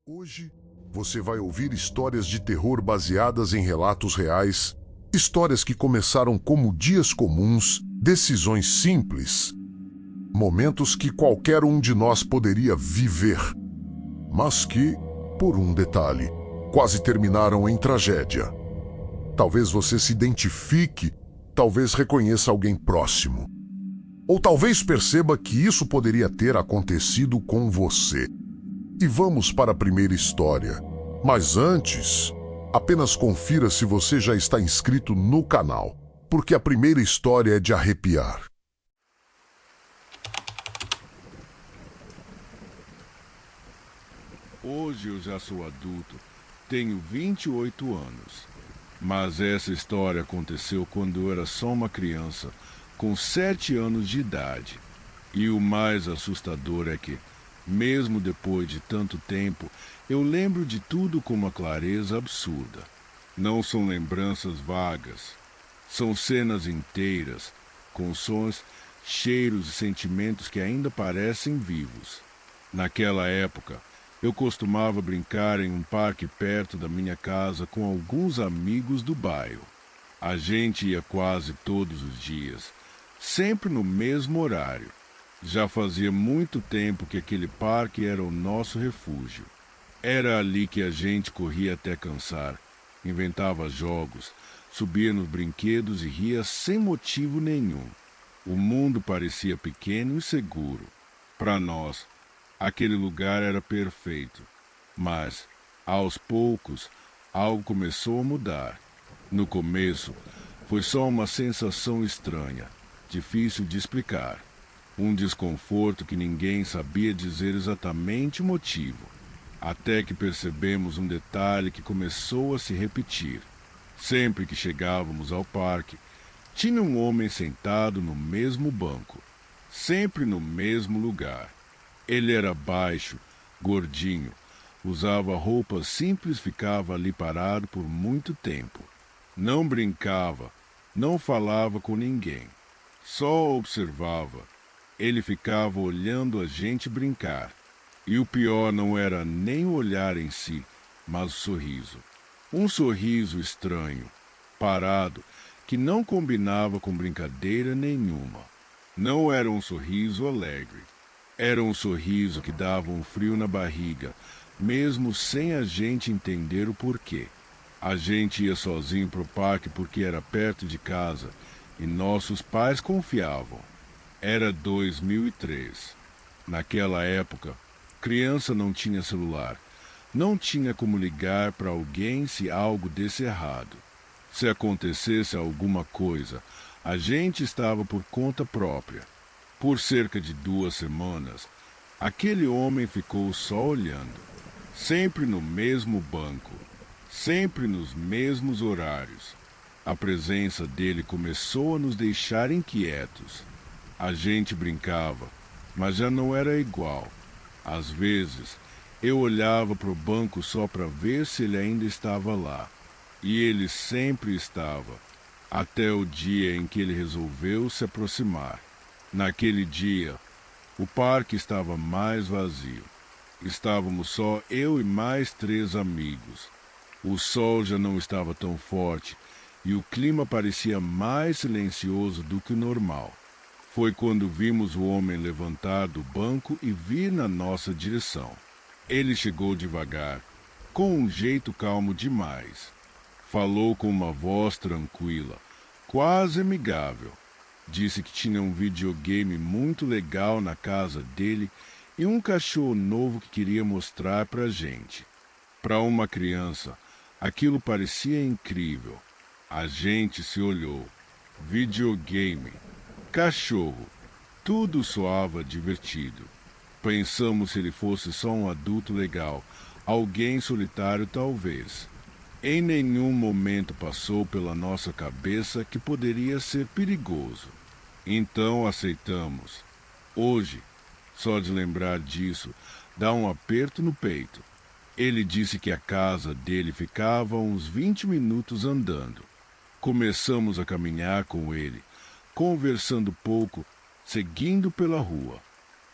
Hoje, você vai ouvir histórias de terror baseadas em relatos reais, histórias que começaram como dias comuns, decisões simples, momentos que qualquer um de nós poderia viver, mas que, por um detalhe, quase terminaram em tragédia. Talvez você se identifique, talvez reconheça alguém próximo, ou talvez perceba que isso poderia ter acontecido com você. E vamos para a primeira história. Mas antes, apenas confira se você já está inscrito no canal, porque a primeira história é de arrepiar. Hoje eu já sou adulto, tenho 28 anos. Mas essa história aconteceu quando eu era só uma criança, com 7 anos de idade. E o mais assustador é que, mesmo depois de tanto tempo, eu lembro de tudo com uma clareza absurda. Não são lembranças vagas, são cenas inteiras, com sons, cheiros e sentimentos que ainda parecem vivos. Naquela época, eu costumava brincar em um parque perto da minha casa com alguns amigos do bairro. A gente ia quase todos os dias, sempre no mesmo horário. Já fazia muito tempo que aquele parque era o nosso refúgio. Era ali que a gente corria até cansar, inventava jogos, subia nos brinquedos e ria sem motivo nenhum. O mundo parecia pequeno e seguro. Para nós, aquele lugar era perfeito. Mas, aos poucos, algo começou a mudar. No começo, foi só uma sensação estranha, difícil de explicar. Um desconforto que ninguém sabia dizer exatamente o motivo. Até que percebemos um detalhe que começou a se repetir. Sempre que chegávamos ao parque, tinha um homem sentado no mesmo banco, sempre no mesmo lugar. Ele era baixo, gordinho, usava roupas simples e ficava ali parado por muito tempo. Não brincava, não falava com ninguém, só observava. Ele ficava olhando a gente brincar. E o pior não era nem o olhar em si, mas o sorriso. Um sorriso estranho, parado, que não combinava com brincadeira nenhuma. Não era um sorriso alegre. Era um sorriso que dava um frio na barriga, mesmo sem a gente entender o porquê. A gente ia sozinho pro parque porque era perto de casa e nossos pais confiavam. Era 2003. Naquela época, criança não tinha celular. Não tinha como ligar para alguém se algo desse errado. Se acontecesse alguma coisa, a gente estava por conta própria. Por cerca de 2 semanas, aquele homem ficou só olhando, sempre no mesmo banco, sempre nos mesmos horários. A presença dele começou a nos deixar inquietos. A gente brincava, mas já não era igual. Às vezes, eu olhava para o banco só para ver se ele ainda estava lá. E ele sempre estava, até o dia em que ele resolveu se aproximar. Naquele dia, o parque estava mais vazio. Estávamos só eu e mais 3 amigos. O sol já não estava tão forte e o clima parecia mais silencioso do que o normal. Foi quando vimos o homem levantar do banco e vir na nossa direção. Ele chegou devagar, com um jeito calmo demais. Falou com uma voz tranquila, quase amigável. Disse que tinha um videogame muito legal na casa dele e um cachorro novo que queria mostrar pra gente. Para uma criança, aquilo parecia incrível. A gente se olhou. Videogame, cachorro, tudo soava divertido. Pensamos se ele fosse só um adulto legal, alguém solitário talvez. Em nenhum momento passou pela nossa cabeça que poderia ser perigoso. Então aceitamos. Hoje, só de lembrar disso, dá um aperto no peito. Ele disse que a casa dele ficava a uns 20 minutos andando. Começamos a caminhar com ele, conversando pouco, seguindo pela rua.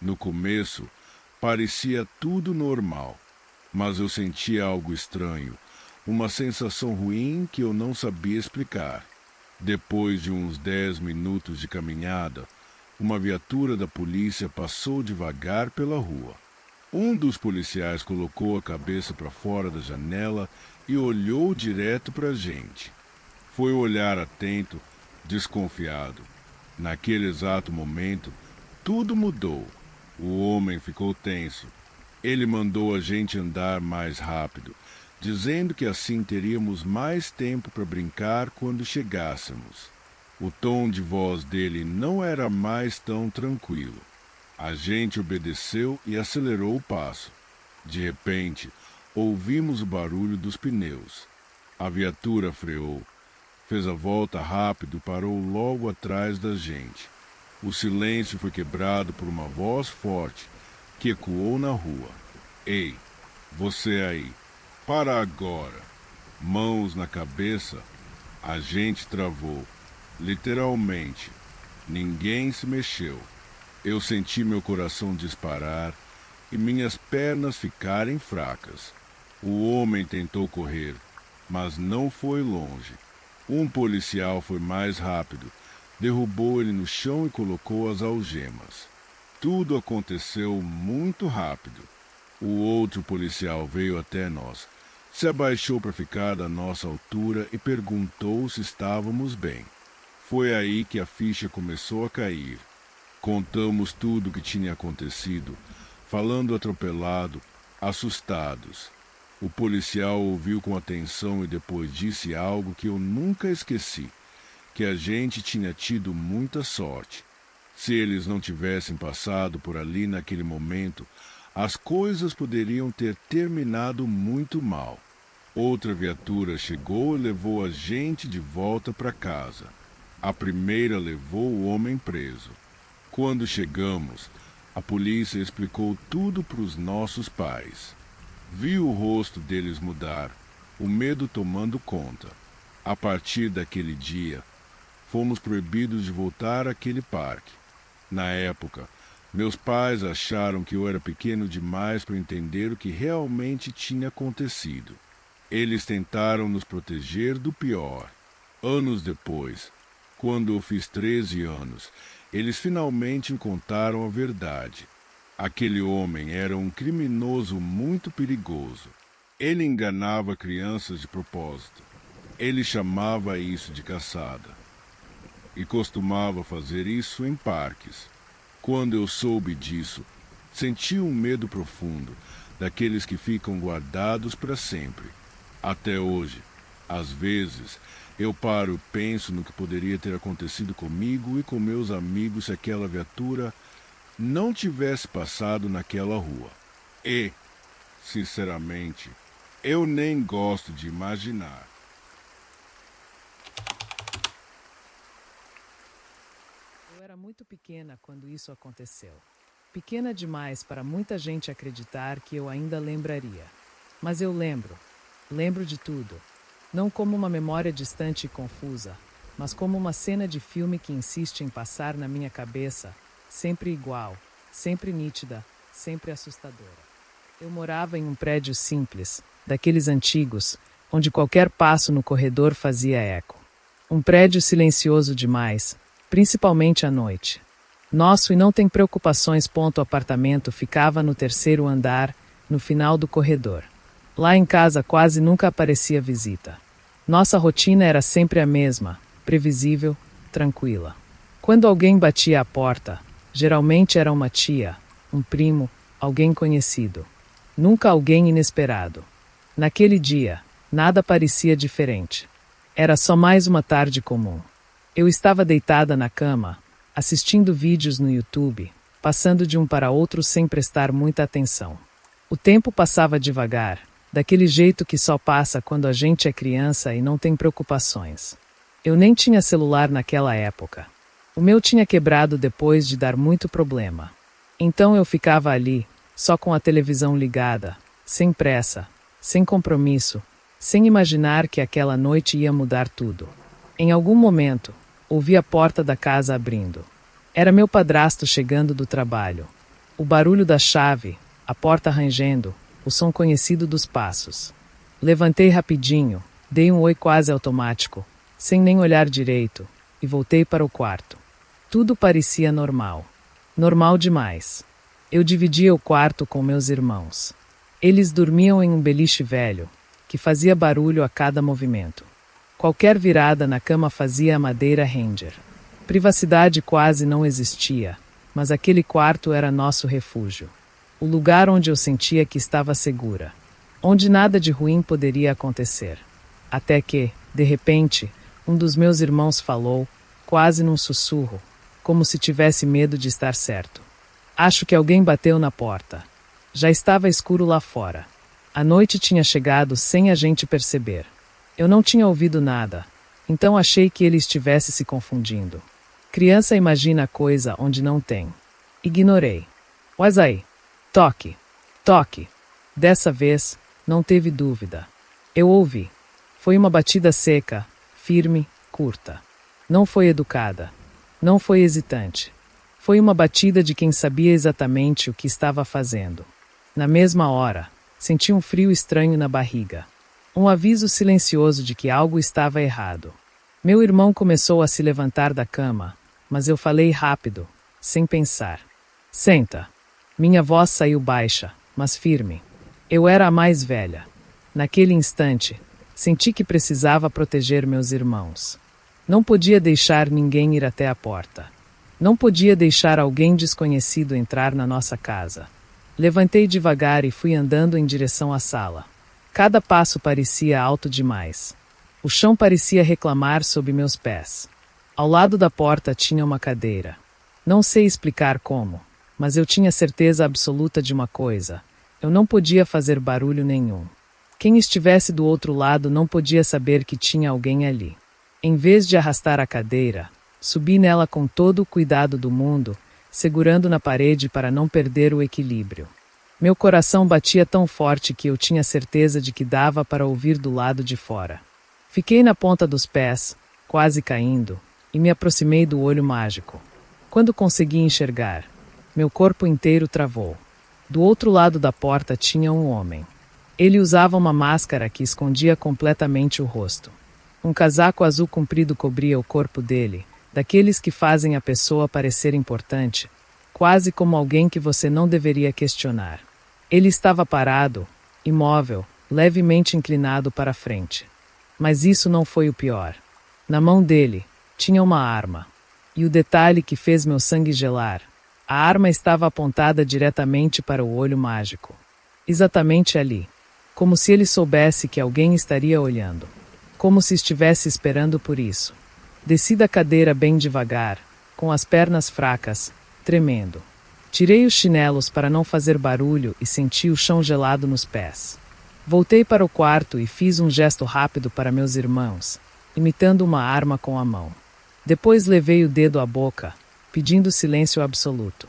No começo, parecia tudo normal. mas eu sentia algo estranho, uma sensação ruim que eu não sabia explicar. Depois de uns 10 minutos de caminhada, uma viatura da polícia passou devagar pela rua. Um dos policiais colocou a cabeça para fora da janela e olhou direto para a gente. Foi olhar atento, desconfiado. Naquele exato momento, tudo mudou. O homem ficou tenso. Ele mandou a gente andar mais rápido, dizendo que assim teríamos mais tempo para brincar quando chegássemos. O tom de voz dele não era mais tão tranquilo. A gente obedeceu e acelerou o passo. De repente, ouvimos o barulho dos pneus. A viatura freou. Fez a volta rápido e parou logo atrás da gente. O silêncio foi quebrado por uma voz forte que ecoou na rua. Ei, você aí, para agora! Mãos na cabeça, a gente travou. Literalmente, ninguém se mexeu. Eu senti meu coração disparar e minhas pernas ficarem fracas. O homem tentou correr, mas não foi longe. Um policial foi mais rápido, derrubou ele no chão e colocou as algemas. Tudo aconteceu muito rápido. O outro policial veio até nós, se abaixou para ficar da nossa altura e perguntou se estávamos bem. Foi aí que a ficha começou a cair. Contamos tudo o que tinha acontecido, falando atropelado, assustados. O policial ouviu com atenção e depois disse algo que eu nunca esqueci, que a gente tinha tido muita sorte. Se eles não tivessem passado por ali naquele momento, as coisas poderiam ter terminado muito mal. Outra viatura chegou e levou a gente de volta para casa. A primeira levou o homem preso. Quando chegamos, a polícia explicou tudo para os nossos pais. Vi o rosto deles mudar, o medo tomando conta. A partir daquele dia, fomos proibidos de voltar àquele parque. Na época, meus pais acharam que eu era pequeno demais para entender o que realmente tinha acontecido. Eles tentaram nos proteger do pior. Anos depois, quando eu fiz 13 anos, eles finalmente me contaram a verdade. Aquele homem era um criminoso muito perigoso. Ele enganava crianças de propósito. Ele chamava isso de caçada. E costumava fazer isso em parques. Quando eu soube disso, senti um medo profundo, daqueles que ficam guardados para sempre. Até hoje, às vezes, eu paro e penso no que poderia ter acontecido comigo e com meus amigos se aquela viatura não tivesse passado naquela rua. E, sinceramente, eu nem gosto de imaginar. Eu era muito pequena quando isso aconteceu. Pequena demais para muita gente acreditar que eu ainda lembraria. Mas eu lembro. Lembro de tudo. Não como uma memória distante e confusa, mas como uma cena de filme que insiste em passar na minha cabeça, sempre igual, sempre nítida, sempre assustadora. Eu morava em um prédio simples, daqueles antigos, onde qualquer passo no corredor fazia eco. Um prédio silencioso demais, principalmente à noite. Nosso e não tem preocupações. O apartamento ficava no 3º andar, no final do corredor. Lá em casa quase nunca aparecia visita. Nossa rotina era sempre a mesma, previsível, tranquila. Quando alguém batia à porta, geralmente era uma tia, um primo, alguém conhecido. Nunca alguém inesperado. Naquele dia, nada parecia diferente. Era só mais uma tarde comum. Eu estava deitada na cama, assistindo vídeos no YouTube, passando de um para outro sem prestar muita atenção. O tempo passava devagar, daquele jeito que só passa quando a gente é criança e não tem preocupações. Eu nem tinha celular naquela época. O meu tinha quebrado depois de dar muito problema. Então eu ficava ali, só com a televisão ligada, sem pressa, sem compromisso, sem imaginar que aquela noite ia mudar tudo. Em algum momento, ouvi a porta da casa abrindo. Era meu padrasto chegando do trabalho. O barulho da chave, a porta rangendo, o som conhecido dos passos. Levantei rapidinho, dei um oi quase automático, sem nem olhar direito, e voltei para o quarto. Tudo parecia normal. Normal demais. Eu dividia o quarto com meus irmãos. Eles dormiam em um beliche velho, que fazia barulho a cada movimento. Qualquer virada na cama fazia a madeira ranger. Privacidade quase não existia, mas aquele quarto era nosso refúgio. O lugar onde eu sentia que estava segura. Onde nada de ruim poderia acontecer. Até que, de repente, um dos meus irmãos falou, quase num sussurro, como se tivesse medo de estar certo. Acho que alguém bateu na porta. Já estava escuro lá fora. A noite tinha chegado sem a gente perceber. Eu não tinha ouvido nada, então achei que ele estivesse se confundindo. Criança imagina coisa onde não tem. Ignorei. Mas aí. Toque. Toque. Dessa vez, não teve dúvida. Eu ouvi. Foi uma batida seca, firme, curta. Não foi educada. Não foi hesitante. Foi uma batida de quem sabia exatamente o que estava fazendo. Na mesma hora, senti um frio estranho na barriga. Um aviso silencioso de que algo estava errado. Meu irmão começou a se levantar da cama, mas eu falei rápido, sem pensar. Senta. Minha voz saiu baixa, mas firme. Eu era a mais velha. Naquele instante, senti que precisava proteger meus irmãos. Não podia deixar ninguém ir até a porta. Não podia deixar alguém desconhecido entrar na nossa casa. Levantei devagar e fui andando em direção à sala. Cada passo parecia alto demais. O chão parecia reclamar sob meus pés. Ao lado da porta tinha uma cadeira. Não sei explicar como, mas eu tinha certeza absoluta de uma coisa. Eu não podia fazer barulho nenhum. Quem estivesse do outro lado não podia saber que tinha alguém ali. Em vez de arrastar a cadeira, subi nela com todo o cuidado do mundo, segurando na parede para não perder o equilíbrio. Meu coração batia tão forte que eu tinha certeza de que dava para ouvir do lado de fora. Fiquei na ponta dos pés, quase caindo, e me aproximei do olho mágico. Quando consegui enxergar, meu corpo inteiro travou. Do outro lado da porta tinha um homem. Ele usava uma máscara que escondia completamente o rosto. Um casaco azul comprido cobria o corpo dele, daqueles que fazem a pessoa parecer importante, quase como alguém que você não deveria questionar. Ele estava parado, imóvel, levemente inclinado para frente. Mas isso não foi o pior. Na mão dele, tinha uma arma. E o detalhe que fez meu sangue gelar, a arma estava apontada diretamente para o olho mágico. Exatamente ali. Como se ele soubesse que alguém estaria olhando. Como se estivesse esperando por isso. Desci da cadeira bem devagar, com as pernas fracas, tremendo. Tirei os chinelos para não fazer barulho e senti o chão gelado nos pés. Voltei para o quarto e fiz um gesto rápido para meus irmãos, imitando uma arma com a mão. Depois levei o dedo à boca, pedindo silêncio absoluto.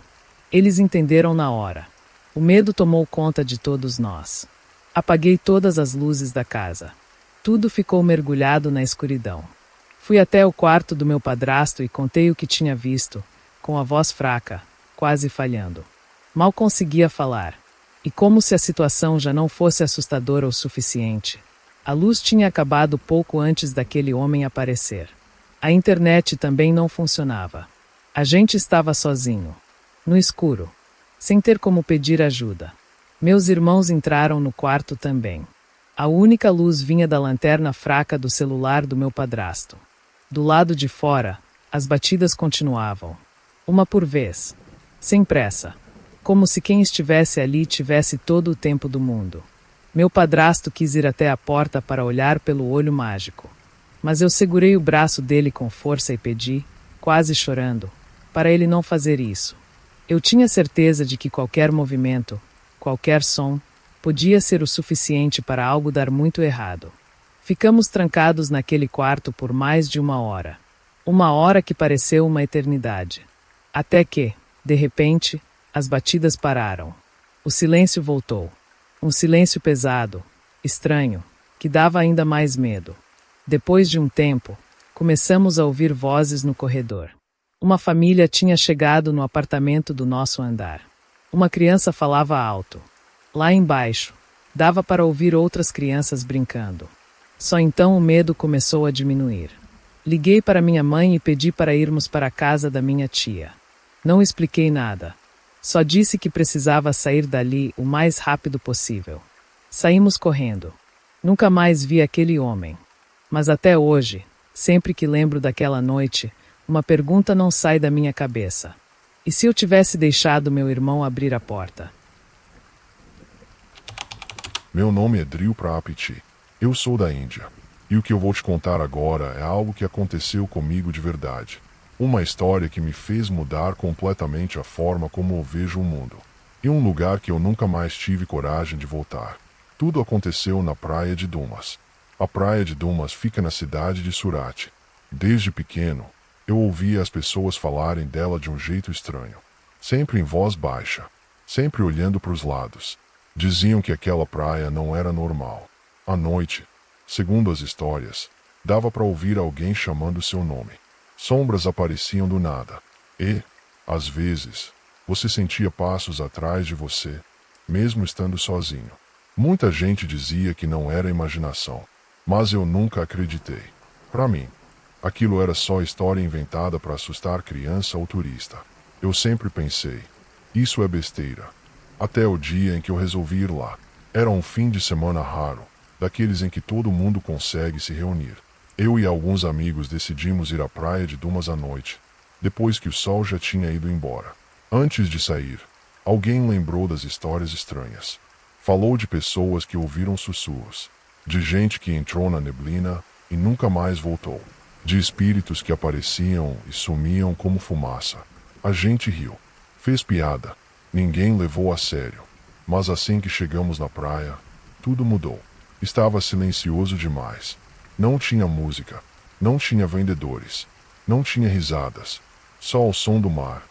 Eles entenderam na hora. O medo tomou conta de todos nós. Apaguei todas as luzes da casa. Tudo ficou mergulhado na escuridão. Fui até o quarto do meu padrasto e contei o que tinha visto, com a voz fraca, quase falhando. Mal conseguia falar. E como se a situação já não fosse assustadora o suficiente, a luz tinha acabado pouco antes daquele homem aparecer. A internet também não funcionava. A gente estava sozinho, no escuro, sem ter como pedir ajuda. Meus irmãos entraram no quarto também. A única luz vinha da lanterna fraca do celular do meu padrasto. Do lado de fora, as batidas continuavam, uma por vez, sem pressa, como se quem estivesse ali tivesse todo o tempo do mundo. Meu padrasto quis ir até a porta para olhar pelo olho mágico, mas eu segurei o braço dele com força e pedi, quase chorando, para ele não fazer isso. Eu tinha certeza de que qualquer movimento, qualquer som, podia ser o suficiente para algo dar muito errado. Ficamos trancados naquele quarto por mais de 1 hora. 1 hora que pareceu uma eternidade. Até que, de repente, as batidas pararam. O silêncio voltou. Um silêncio pesado, estranho, que dava ainda mais medo. Depois de um tempo, começamos a ouvir vozes no corredor. Uma família tinha chegado no apartamento do nosso andar. Uma criança falava alto. Lá embaixo, Dava para ouvir outras crianças brincando. Só então o medo começou a diminuir. Liguei para minha mãe e pedi para irmos para a casa da minha tia. Não expliquei nada. Só disse que precisava sair dali o mais rápido possível. Saímos correndo. Nunca mais vi aquele homem. Mas até hoje, sempre que lembro daquela noite, uma pergunta não sai da minha cabeça. E se eu tivesse deixado meu irmão abrir a porta? Meu nome é Drill Prapiti. Eu sou da Índia. E o que eu vou te contar agora é algo que aconteceu comigo de verdade. Uma história que me fez mudar completamente a forma como eu vejo o mundo. E um lugar que eu nunca mais tive coragem de voltar. Tudo aconteceu na Praia de Dumas. A Praia de Dumas fica na cidade de Surat. Desde pequeno, eu ouvia as pessoas falarem dela de um jeito estranho. Sempre em voz baixa. Sempre olhando para os lados. Diziam que aquela praia não era normal. À noite, segundo as histórias, dava para ouvir alguém chamando seu nome. Sombras apareciam do nada. E, às vezes, você sentia passos atrás de você, mesmo estando sozinho. Muita gente dizia que não era imaginação, mas eu nunca acreditei. Para mim, aquilo era só história inventada para assustar criança ou turista. Eu sempre pensei, isso é besteira. Até o dia em que eu resolvi ir lá. Era um fim de semana raro, daqueles em que todo mundo consegue se reunir. Eu e alguns amigos decidimos ir à Praia de Dumas à noite, depois que o sol já tinha ido embora. Antes de sair, alguém lembrou das histórias estranhas. Falou de pessoas que ouviram sussurros, de gente que entrou na neblina e nunca mais voltou, de espíritos que apareciam e sumiam como fumaça. A gente riu, fez piada, ninguém levou a sério. Mas assim que chegamos na praia, tudo mudou. Estava silencioso demais. Não tinha música, não tinha vendedores, não tinha risadas, só o som do mar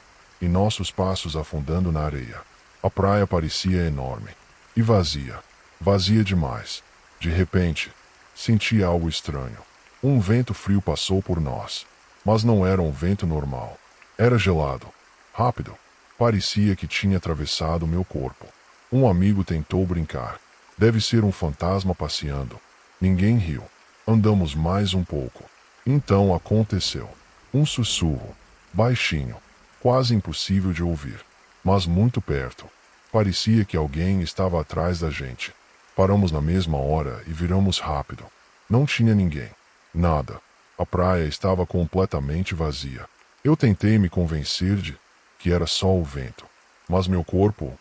e nossos passos afundando na areia. A praia parecia enorme e vazia, vazia demais. De repente, senti algo estranho. Um vento frio passou por nós, mas não era um vento normal. Era gelado, rápido, parecia que tinha atravessado meu corpo. Um amigo tentou brincar. Deve ser um fantasma passeando. Ninguém riu. Andamos mais um pouco. Então aconteceu. Um sussurro, baixinho, quase impossível de ouvir, mas muito perto. Parecia que alguém estava atrás da gente. Paramos na mesma hora e viramos rápido. Não tinha ninguém. Nada. A praia estava completamente vazia. Eu tentei me convencer de que era só o vento, mas meu corpo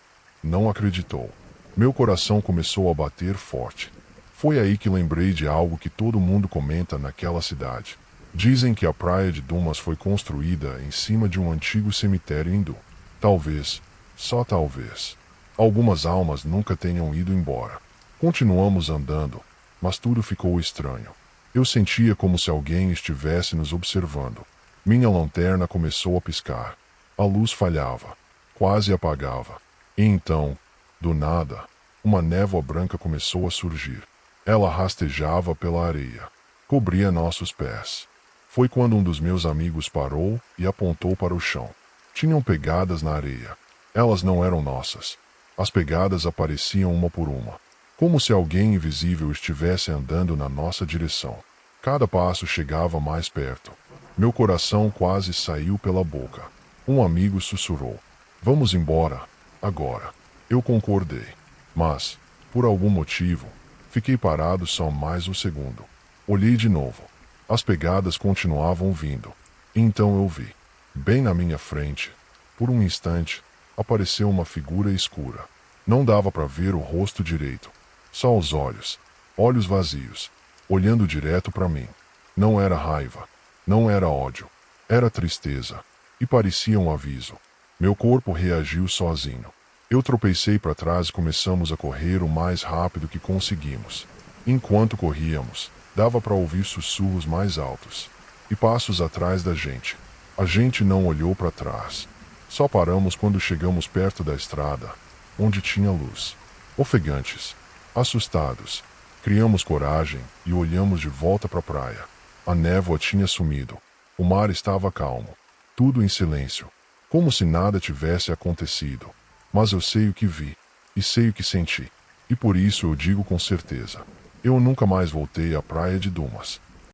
não acreditou. Meu coração começou a bater forte. Foi aí que lembrei de algo que todo mundo comenta naquela cidade. Dizem que a Praia de Dumas foi construída em cima de um antigo cemitério hindu. Talvez, só talvez, algumas almas nunca tenham ido embora. Continuamos andando, mas tudo ficou estranho. Eu sentia como se alguém estivesse nos observando. Minha lanterna começou a piscar. A luz falhava, quase apagava. E então, do nada, uma névoa branca começou a surgir. Ela rastejava pela areia, cobria nossos pés. Foi quando um dos meus amigos parou e apontou para o chão. Tinham pegadas na areia. Elas não eram nossas. As pegadas apareciam uma por uma, como se alguém invisível estivesse andando na nossa direção. Cada passo chegava mais perto. Meu coração quase saiu pela boca. Um amigo sussurrou: "Vamos embora, agora." Eu concordei, mas, por algum motivo, fiquei parado só mais um segundo. Olhei de novo. As pegadas continuavam vindo. Então eu vi. Bem na minha frente, por um instante, apareceu uma figura escura. Não dava para ver o rosto direito. Só os olhos. Olhos vazios. Olhando direto para mim. Não era raiva. Não era ódio. Era tristeza. E parecia um aviso. Meu corpo reagiu sozinho. Eu tropecei para trás e começamos a correr o mais rápido que conseguimos. Enquanto corríamos, dava para ouvir sussurros mais altos e passos atrás da gente. A gente não olhou para trás. Só paramos quando chegamos perto da estrada, onde tinha luz. Ofegantes, assustados, criamos coragem e olhamos de volta para a praia. A névoa tinha sumido. O mar estava calmo. Tudo em silêncio, como se nada tivesse acontecido. Mas eu sei o que vi, e sei o que senti. E por isso eu digo com certeza: eu nunca mais voltei à praia de Dumas.